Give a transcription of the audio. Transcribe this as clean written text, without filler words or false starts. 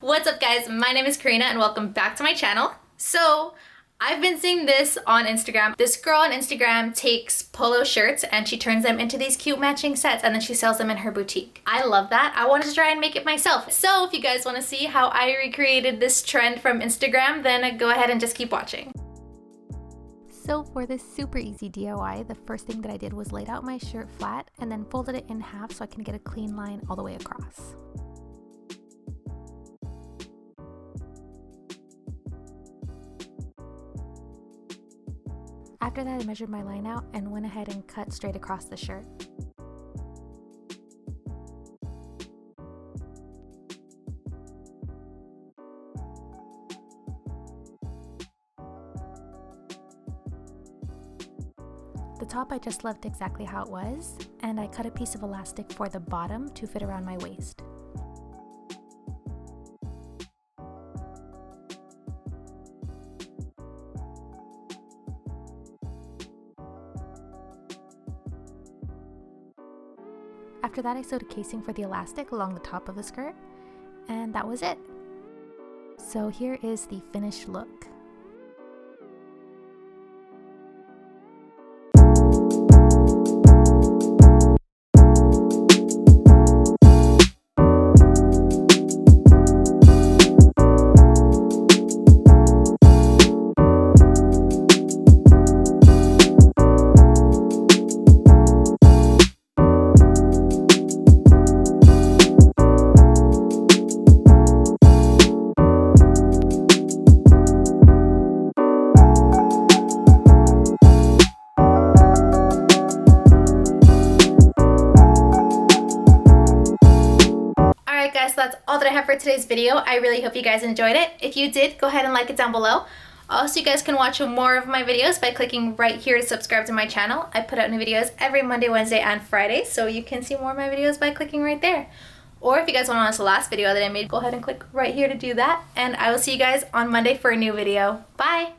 What's up guys, my name is Karina and welcome back to my channel. So I've been seeing this on Instagram. This girl on Instagram takes polo shirts and she turns them into these cute matching sets and then she sells them in her boutique. I love that. I wanted to try and make it myself. So if you guys want to see how I recreated this trend from Instagram, then go ahead and just keep watching. So for this super easy DIY, the first thing that I did was laid out my shirt flat and then folded it in half so I can get a clean line all the way across. After that, I measured my line out and went ahead and cut straight across the shirt. The top I just left exactly how it was, and I cut a piece of elastic for the bottom to fit around my waist. After that, I sewed a casing for the elastic along the top of the skirt, and that was it. So here is the finished look. Guys, so that's all that I have for today's video. I really hope you guys enjoyed it. If you did, go ahead and like it down below. Also, you guys can watch more of my videos by clicking right here to subscribe to my channel. I put out new videos every Monday, Wednesday, and Friday, so you can see more of my videos by clicking right there. Or if you guys want to watch the last video that I made, go ahead and click right here to do that. And I will see you guys on Monday for a new video. Bye!